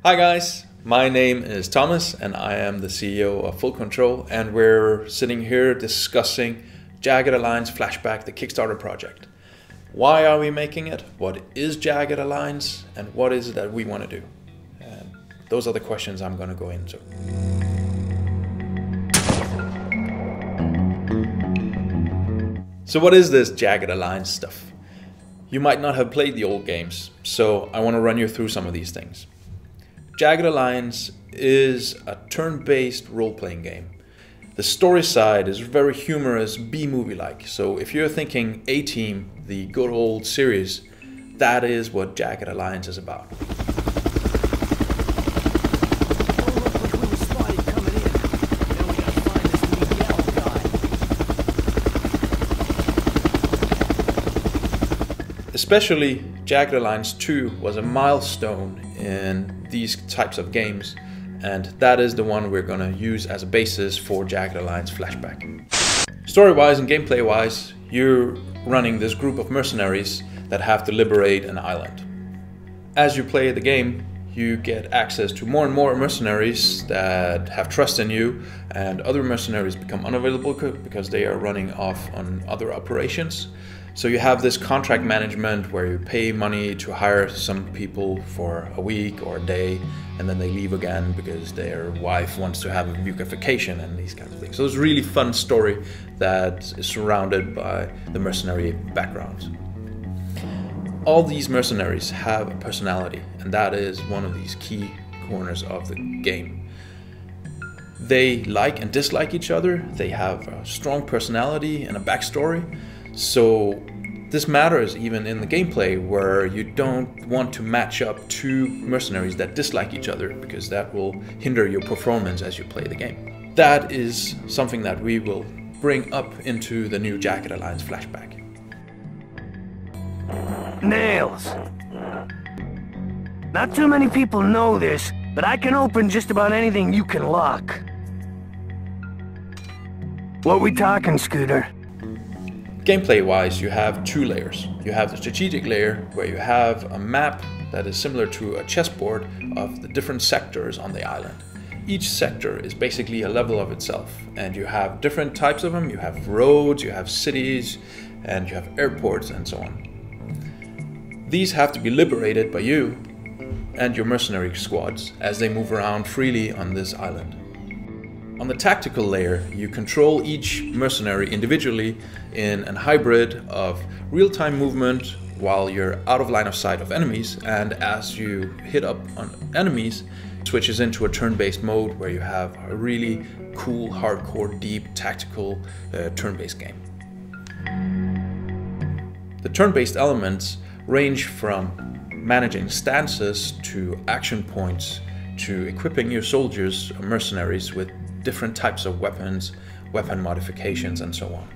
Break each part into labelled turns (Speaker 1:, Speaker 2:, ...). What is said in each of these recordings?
Speaker 1: Hi guys, my name is Thomas and I am the CEO of Full Control, and we're sitting here discussing Jagged Alliance Flashback, the Kickstarter project. Why are we making it? What is Jagged Alliance? And what is it that we want to do? And those are the questions I'm going to go into. So what is this Jagged Alliance stuff? You might not have played the old games, so I want to run you through some of these things. Jagged Alliance is a turn-based role-playing game. The story side is very humorous, B-movie-like. So if you're thinking A-Team, the good old series, that is what Jagged Alliance is about. Especially Jagged Alliance 2 was a milestone in these types of games, and that is the one we're going to use as a basis for Jagged Alliance Flashback. Story-wise and gameplay-wise, you're running this group of mercenaries that have to liberate an island. As you play the game, you get access to more and more mercenaries that have trust in you, and other mercenaries become unavailable because they are running off on other operations. So you have this contract management where you pay money to hire some people for a week or a day, and then they leave again because their wife wants to have a vacation and these kinds of things. So it's a really fun story that is surrounded by the mercenary backgrounds. All these mercenaries have a personality, and that is one of these key corners of the game. They like and dislike each other, they have a strong personality and a backstory. So this matters even in the gameplay, where you don't want to match up two mercenaries that dislike each other, because that will hinder your performance as you play the game. That is something that we will bring up into the new Jagged Alliance Flashback.
Speaker 2: Nails. Not too many people know this, but I can open just about anything you can lock. What we talking, Scooter?
Speaker 1: Gameplay-wise, you have two layers. You have the strategic layer, where you have a map that is similar to a chessboard of the different sectors on the island. Each sector is basically a level of itself, and you have different types of them. You have roads, you have cities, and you have airports, and so on. These have to be liberated by you and your mercenary squads as they move around freely on this island. On the tactical layer, you control each mercenary individually in a hybrid of real-time movement while you're out of line of sight of enemies, and as you hit up on enemies, it switches into a turn-based mode where you have a really cool, hardcore, deep, tactical turn-based game. The turn-based elements range from managing stances to action points to equipping your soldiers or mercenaries with different types of weapons, weapon modifications, and so on.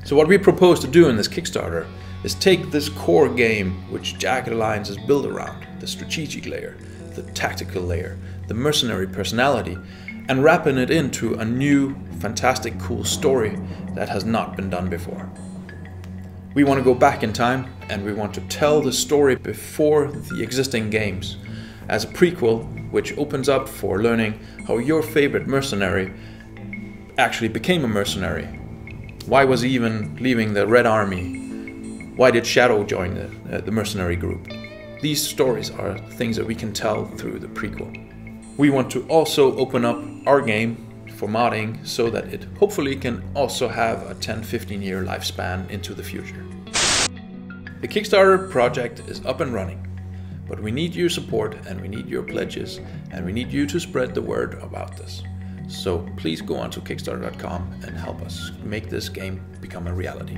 Speaker 1: So what we propose to do in this Kickstarter is take this core game which Jagged Alliance is built around, the strategic layer, the tactical layer, the mercenary personality, and wrapping it into a new, fantastic, cool story that has not been done before. We want to go back in time, and we want to tell the story before the existing games as a prequel, which opens up for learning how your favorite mercenary actually became a mercenary. Why was he even leaving the Red Army? Why did Shadow join the mercenary group? These stories are things that we can tell through the prequel. We want to also open up our game for modding so that it hopefully can also have a 10-15 year lifespan into the future. The Kickstarter project is up and running, but we need your support, and we need your pledges, and we need you to spread the word about this. So please go on to Kickstarter.com and help us make this game become a reality.